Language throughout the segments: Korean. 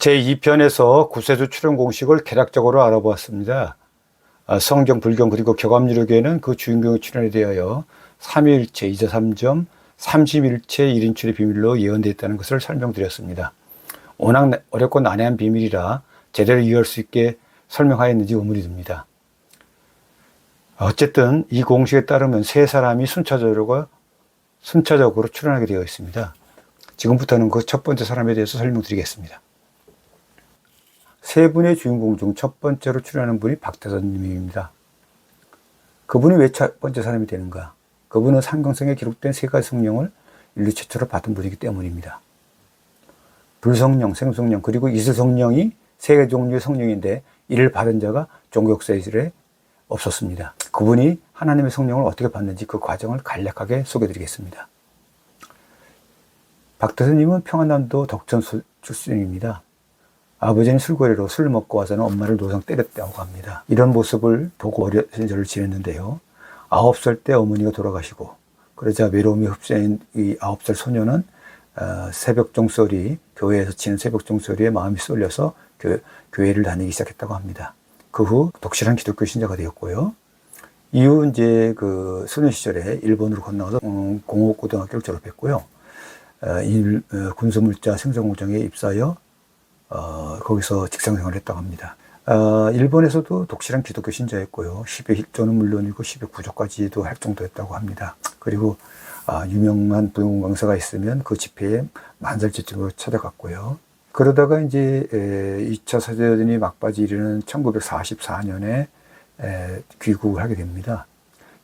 제2편에서 구세주 출현 공식을 개략적으로 알아보았습니다. 성경, 불경 그리고 교감유력에는 그 주인공의 출현에 대하여 삼위일체, 이제삼점, 삼심일체 1인출의 비밀로 예언되어 있다는 것을 설명드렸습니다. 워낙 어렵고 난해한 비밀이라 제대로 이해할 수 있게 설명하였는지 의문이 듭니다. 어쨌든 이 공식에 따르면 세 사람이 순차적으로 출현하게 되어 있습니다. 지금부터는 그 첫 번째 사람에 대해서 설명드리겠습니다. 세 분의 주인공 중 첫 번째로 출연하는 분이 박태선님입니다. 그분이 왜 첫 번째 사람이 되는가? 그분은 성경성에 기록된 세 가지 성령을 인류 최초로 받은 분이기 때문입니다. 불성령, 생성령, 그리고 이슬성령이 세 가지 종류의 성령인데 이를 받은 자가 종교 역사에 없었습니다. 그분이 하나님의 성령을 어떻게 받는지 그 과정을 간략하게 소개해드리겠습니다. 박태선님은 평안남도 덕천 출신입니다. 아버지는 술고래로 술 먹고 와서는 엄마를 노상 때렸다고 합니다. 이런 모습을 보고 어린 시절을 지냈는데요. 9살 때 어머니가 돌아가시고 그러자 외로움이 흡수한 이 9살 소녀는 새벽 종소리, 교회에서 치는 새벽 종소리에 마음이 쏠려서 교회를 다니기 시작했다고 합니다. 그 후 독실한 기독교 신자가 되었고요. 이후 이제 그 소년 시절에 일본으로 건너서 공업고등학교를 졸업했고요. 군수물자 생산공장에 입사하여 거기서 직장생활을 했다고 합니다. 일본에서도 독실한 기독교 신자였고요. 10의 1조는 물론이고 10의 9조까지도 할 정도였다고 합니다. 그리고 유명한 부흥 강사가 있으면 그 집회에 만살집으로 찾아갔고요. 그러다가 이제 2차 세계대전이 막바지 이르는 1944년에 귀국을 하게 됩니다.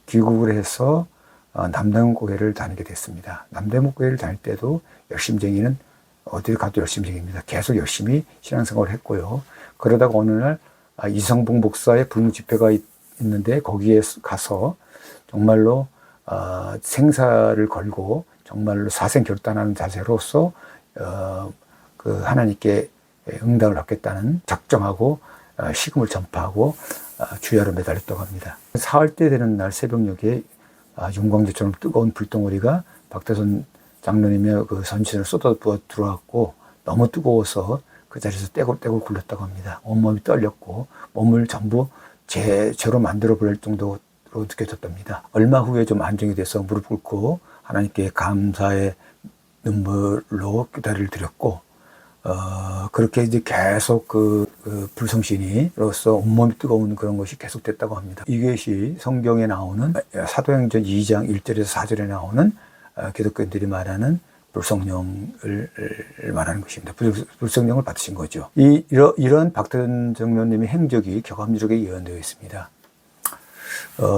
귀국을 해서 남대문고회를 다니게 됐습니다. 남대문고회를 다닐 때도 열심쟁이는 어딜 가도 열심쟁이입니다. 계속 열심히 신앙생활을 했고요. 그러다가 어느 날 이성봉 목사의 불무 집회가 있는데 거기에 가서 정말로 생사를 걸고 정말로 사생결단하는 자세로서 그 하나님께 응답을 받겠다는 작정하고 식음을 전파하고 주야로 매달렸다고 합니다. 사흘 때 되는 날 새벽녘에 윤광제처럼 뜨거운 불덩어리가 박태선 장로님의 그 전신을 쏟아부어 들어왔고 너무 뜨거워서 그 자리에서 떼굴떼굴 굴렀다고 합니다. 온몸이 떨렸고 몸을 전부 제로 만들어 버릴 정도로 느껴졌답니다. 얼마 후에 좀 안정이 돼서 무릎 꿇고 하나님께 감사의 눈물로 기도를 드렸고 그렇게 이제 계속 그 불성신이로서 온몸이 뜨거운 그런 것이 계속됐다고 합니다. 이것이 성경에 나오는 사도행전 2장 1절에서 4절에 나오는 기독교인들이 말하는 불성령을 말하는 것입니다. 불성령을 받으신 거죠. 이러한 박태선 장로님의 행적이 교감유력에 예언되어 있습니다.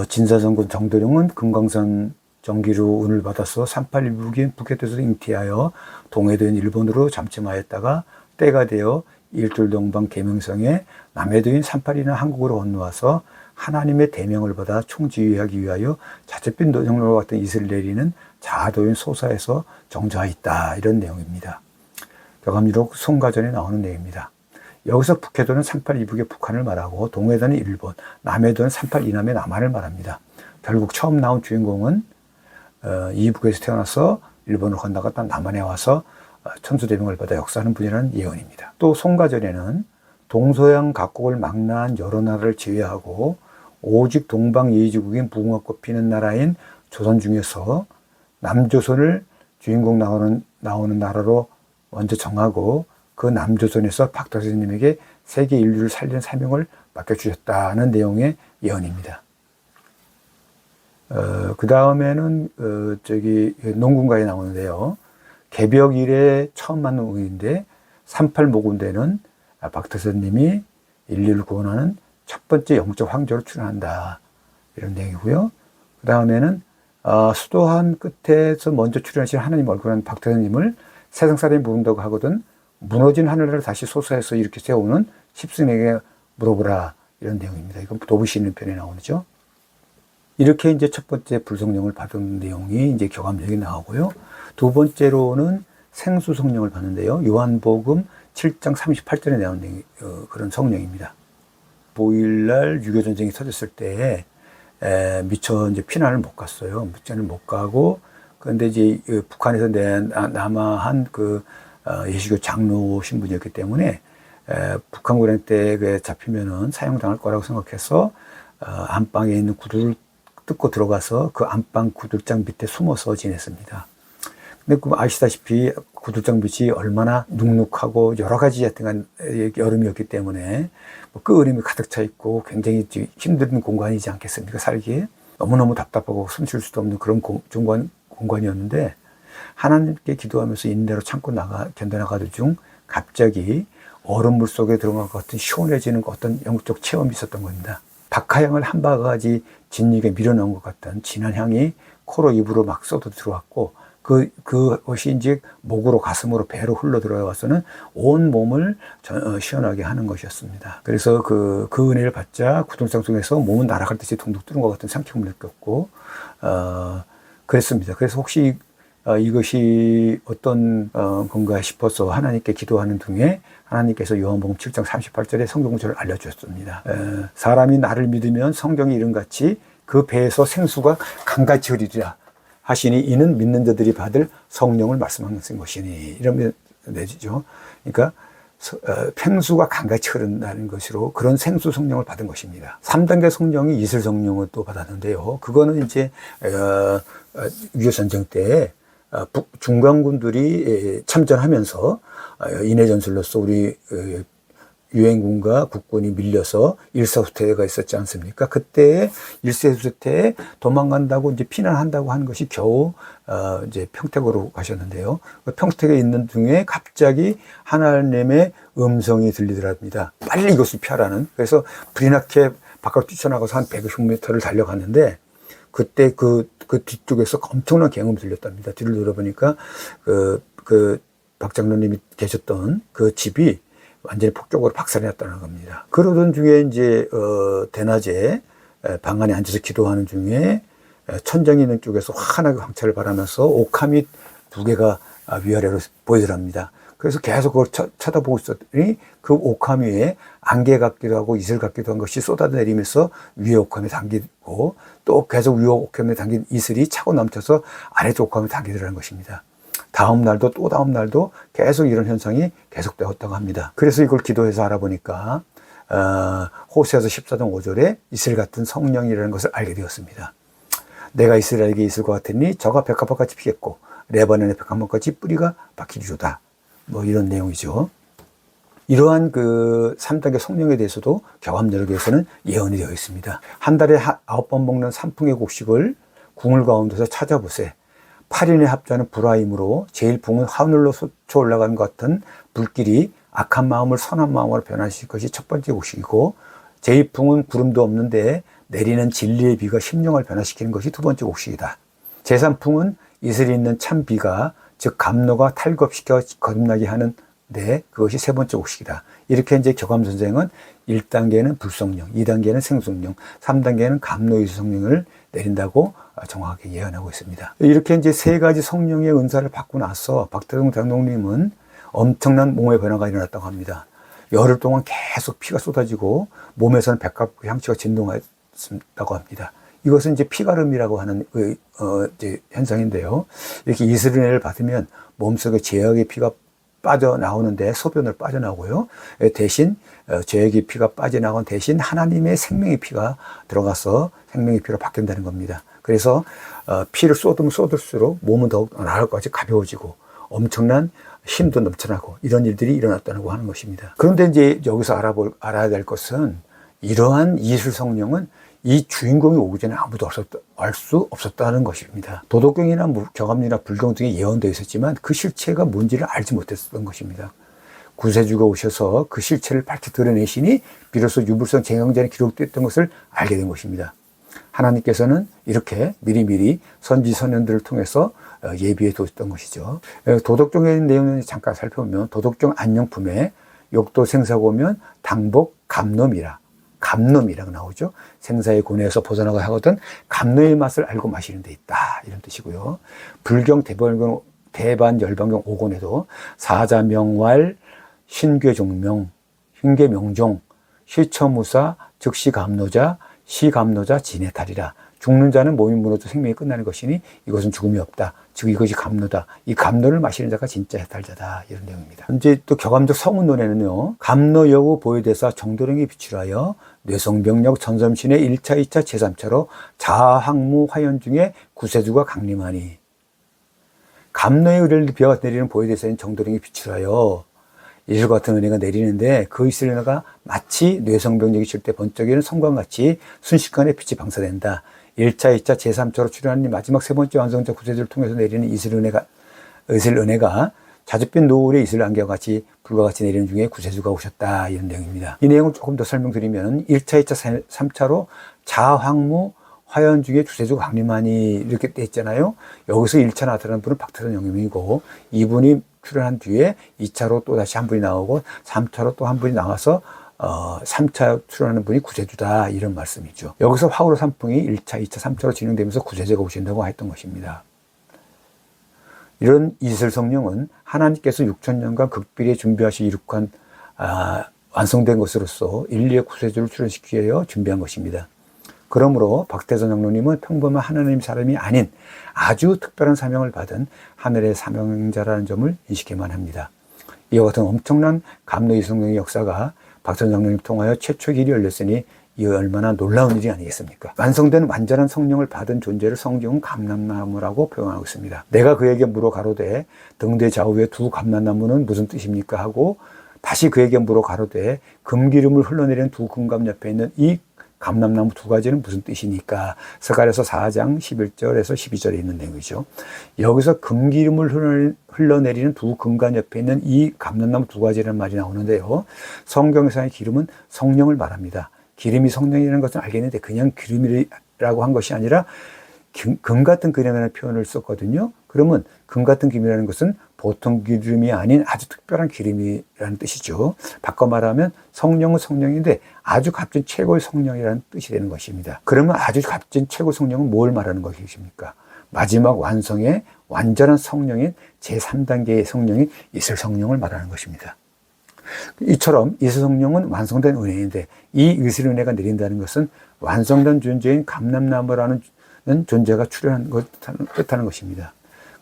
진사정군 정도령은 금강산 정기로 운을 받아서 381북인 북해에서 잉태하여 동해도인 일본으로 잠침하였다가 때가 되어 일돌동방 계명성에 남해도인 38이나 한국으로 건너와서 하나님의 대명을 받아 총지휘하기 위하여 자첩빈 노정로와 같은 이슬을 내리는 자도인 소사에서 정조하였다. 이런 내용입니다. 교감유력 송가전에 나오는 내용입니다. 여기서 북해도는 38 이북의 북한을 말하고 동해도는 일본, 남해도는 38 이남의 남한을 말합니다. 결국 처음 나온 주인공은 이북에서 태어나서 일본으로 건너갔다 남한에 와서 천수대명을 받아 역사하는 분이라는 예언입니다. 또 송가전에는 동서양 각국을 망라한 여러 나라를 제외하고 오직 동방예의지국인 무궁화꽃 피는 나라인 조선 중에서 남조선을 주인공 나오는 나라로 먼저 정하고 그 남조선에서 박태선님에게 세계 인류를 살리는 사명을 맡겨주셨다는 내용의 예언입니다. 그 다음에는 농군가에 나오는데요. 개벽 이래 처음 만난 우인데 38 모군대는 박태선님이 인류를 구원하는 첫 번째 영적 황제로 출연한다. 이런 내용이고요. 그 다음에는 수도한 끝에서 먼저 출연하신 하나님 얼굴한 박태선님을 세상 사람이 모른다고 하거든 무너진 하늘을 다시 소사해서 이렇게 세우는 십승에게 물어보라. 이런 내용입니다. 이건 도부시는 편에 나오죠. 이렇게 이제 첫 번째 불성령을 받은 내용이 이제 교감유력에 나오고요. 두 번째로는 생수성령을 받는데요. 요한복음 7장 38절에 나오는 그런 성령입니다. 5일날 6.25전쟁이 터졌을 때 미처 이제 피난을 못 갔어요. 피난을 못 가고 그런데 이제 북한에서 남아한 그 예수교 장로 신분이었기 때문에 북한군에 때 잡히면은 사형당할 거라고 생각해서 안방에 있는 구두를 뜯고 들어가서 그 안방 구들장 밑에 숨어서 지냈습니다. 근데 그 아시다시피 구들장 밑이 얼마나 눅눅하고 여러 가지 하여튼 여름이었기 때문에 뭐 끄으림이 가득 차 있고 굉장히 힘든 공간이지 않겠습니까? 살기에 너무너무 답답하고 숨 쉴 수도 없는 그런 공간이었는데 하나님께 기도하면서 인내로 참고 견뎌나가던 중 갑자기 얼음물 속에 들어간 것 같은 시원해지는 어떤 영적 체험이 있었던 겁니다. 박하향을 한 바가지 진흙에 밀어넣은 것 같은 진한 향이 코로 입으로 막 쏟아 들어왔고 그것이 이제 목으로 가슴으로 배로 흘러 들어와서는 온 몸을 시원하게 하는 것이었습니다. 그래서 그 은혜를 받자 구들장 속에서 몸은 날아갈 듯이 둥둥 뜨는 것 같은 상쾌함을 느꼈고 그랬습니다. 그래서 혹시 이것이 어떤 건가 싶어서 하나님께 기도하는 중에 하나님께서 요한복음 7장 38절에 성경구절을 알려주셨습니다. 사람이 나를 믿으면 성경의 이름같이 그 배에서 생수가 강같이 흐르리라 하시니 이는 믿는 자들이 받을 성령을 말씀하는 것이니 이러면 내지죠. 그러니까 생수가 강같이 흐른다는 것으로 그런 생수 성령을 받은 것입니다. 3단계 성령이 이슬 성령을 또 받았는데요. 그거는 이제 6.25 전쟁 때 중간군들이 참전하면서 인해전술로서 우리 유엔군과 국군이 밀려서 일사후퇴가 있었지 않습니까? 그때 일사후퇴에 도망간다고 이제 피난한다고 하는 것이 겨우 이제 평택으로 가셨는데요. 평택에 있는 중에 갑자기 하나님의 음성이 들리더랍니다. 빨리 이것을 피하라는. 그래서 불이 나게 밖으로 뛰쳐나가서 한 150m를 달려갔는데 그때 그 뒤쪽에서 엄청난 굉음이 들렸답니다. 뒤를 돌아보니까 그 박장로님이 계셨던 그 집이 완전히 폭격으로 박살이 났다는 겁니다. 그러던 중에 이제 대낮에 방 안에 앉아서 기도하는 중에 천장이 있는 쪽에서 환하게 황찰을 바라면서 옥함이 2개가 위아래로 보이더랍니다. 그래서 계속 그걸 쳐다보고 있었더니 그 옥함 위에 안개 같기도 하고 이슬 같기도 한 것이 쏟아내리면서 위에 옥함에 담기고 또 계속 위에 옥함에 담긴 이슬이 차고 넘쳐서 아래쪽 옥함에 담기더라는 것입니다. 다음 날도 또 다음 날도 계속 이런 현상이 계속되었다고 합니다. 그래서 이걸 기도해서 알아보니까 호세아서 14장 5절에 이슬 같은 성령이라는 것을 알게 되었습니다. 내가 이스라엘에게 이슬과 같으니 저가 백합화같이 피겠고 레바논의 백합목같이 뿌리가 박히리로다. 뭐 이런 내용이죠. 이러한 그 3단계 성령에 대해서도 교감열교에서는 예언이 되어 있습니다. 한 달에 9번 먹는 산풍의 곡식을 궁을 가운데서 찾아보세. 8인의 합자는 불화임으로 제1풍은 하늘로 솟아 올라가는 것 같은 불길이 악한 마음을 선한 마음으로 변화시킬 것이 첫 번째 곡식이고 제2풍은 구름도 없는데 내리는 진리의 비가 심령을 변화시키는 것이 두 번째 곡식이다. 제3풍은 이슬이 있는 참 비가 즉 감로가 탈겁시켜 거듭나게 하는데 그것이 세 번째 곡식이다. 이렇게 이제 교감 선생은 1단계는 불성령, 2단계는 생성령, 3단계는 감로이슬 성령을 내린다고 정확하게 예언하고 있습니다. 이렇게 이제 3가지 성령의 은사를 받고 나서 박태동 장로님은 엄청난 몸의 변화가 일어났다고 합니다. 열흘 동안 계속 피가 쏟아지고 몸에서는 백합 향취가 진동했다고 합니다. 이것은 이제 피가름이라고 하는 이제 현상인데요. 이렇게 이슬은혜를 받으면 몸속에 죄악의 피가 빠져나오는데 소변을 빠져나오고요. 대신 죄악의 피가 빠져나온 대신 하나님의 생명의 피가 들어가서 생명의 피로 바뀐다는 겁니다. 그래서 피를 쏟으면 쏟을수록 몸은 더욱 나을 것 같이 가벼워지고 엄청난 힘도 넘쳐나고 이런 일들이 일어났다고 하는 것입니다. 그런데 이제 여기서 알아야 될 것은 이러한 이슬 성령은 이 주인공이 오기 전에 아무도 알 수 없었다는 것입니다. 도덕경이나 경합리나 불경 등에 예언되어 있었지만 그 실체가 뭔지를 알지 못했던 것입니다. 구세주가 오셔서 그 실체를 밝히 드러내시니 비로소 유불성 쟁영전에 기록됐던 것을 알게 된 것입니다. 하나님께서는 이렇게 미리미리 선지선언들을 통해서 예비해 두었던 것이죠. 도덕경의 내용을 잠깐 살펴보면 도덕경 안녕품에 욕도 생사가 오면 당복 감놈이라 감놈이라고 나오죠. 생사의 고뇌에서 벗어나가 하거든 감놈의 맛을 알고 마시는 데 있다. 이런 뜻이고요. 불경 대반 열반경 5권에도 사자명왈 신괴종명 신괴명종 실처무사 즉시감노자 시감노자 진해탈이라 죽는 자는 몸이 무너져 생명이 끝나는 것이니 이것은 죽음이 없다. 즉 이것이 감로다. 이 감로를 마시는 자가 진짜 해탈자다. 이런 내용입니다. 이제 또 교감적 성운론에는요. 감로 여구 보혜대사 정도령이 비출하여 뇌성병력 전섬신의 1차, 2차, 제3차로 자학무 화연 중에 구세주가 강림하니 감로의 의를 비어 내리는 보혜대사인 정도령이 비출하여 이슬과 같은 은혜가 내리는데 그 이슬 은혜가 마치 뇌성병력이 칠 때 번쩍이는 성광 같이 순식간에 빛이 방사된다. 1차, 2차, 제3차로 출현하는 마지막 세 번째 완성자 구세주를 통해서 내리는 이슬 은혜가 자줏빛 노을의 이슬 안개와 같이 불과 같이 내리는 중에 구세주가 오셨다. 이런 내용입니다. 이 내용을 조금 더 설명드리면 1차, 2차, 3차로 자황무 화연 중에 구세주가 강림하니 이렇게 돼 있잖아요. 여기서 1차 나타나는 분은 박태선 영림이고 이분이 출연한 뒤에 2차로 또 다시 한 분이 나오고 3차로 또 한 분이 나와서 3차 출연하는 분이 구세주다 이런 말씀이죠. 여기서 화우로 산풍이 1차, 2차, 3차로 진행되면서 구세주가 오신다고 했던 것입니다. 이런 이슬 성령은 하나님께서 6천년간 극비리에 준비하시 이룩한 완성된 것으로서 인류의 구세주를 출현시키기 위하여 준비한 것입니다. 그러므로 박태선 장로님은 평범한 하나님 사람이 아닌 아주 특별한 사명을 받은 하늘의 사명자라는 점을 인식해만 합니다. 이와 같은 엄청난 감로의 성령의 역사가 박태선 장로님 통하여 최초 길이 열렸으니 이 얼마나 놀라운 일이 아니겠습니까? 완성된 완전한 성령을 받은 존재를 성경은 감람나무라고 표현하고 있습니다. 내가 그에게 물어 가로되 등대 좌우에 두 감람나무는 무슨 뜻입니까? 하고 다시 그에게 물어 가로되 금기름을 흘러내리는 두 금감 옆에 있는 이 감람나무 두 가지는 무슨 뜻이니까? 스가랴서 4장 11절에서 12절에 있는 내용이죠. 여기서 금기름을 흘러내리는 두 금관 옆에 있는 이 감람나무 두 가지라는 말이 나오는데요. 성경에서의 기름은 성령을 말합니다. 기름이 성령이라는 것은 알겠는데 그냥 기름이라고 한 것이 아니라 금 같은 기름이라는 표현을 썼거든요. 그러면 금 같은 기름이라는 것은 보통 기름이 아닌 아주 특별한 기름이라는 뜻이죠. 바꿔 말하면 성령은 성령인데 아주 값진 최고의 성령이라는 뜻이 되는 것입니다. 그러면 아주 값진 최고 성령은 뭘 말하는 것이십니까? 마지막 완성의 완전한 성령인 제3단계의 성령인 이슬 성령을 말하는 것입니다. 이처럼 이슬 성령은 완성된 은혜인데 이 이슬 은혜가 내린다는 것은 완성된 존재인 감람나무라는 존재가 출현한 것 뜻하는 것입니다.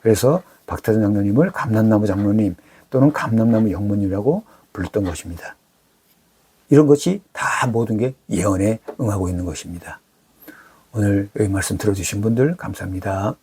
그래서 박태선 장로님을 감람나무 장로님 또는 감람나무 영문이라고 불렀던 것입니다. 이런 것이 다 모든 게 예언에 응하고 있는 것입니다. 오늘 여기 말씀 들어주신 분들 감사합니다.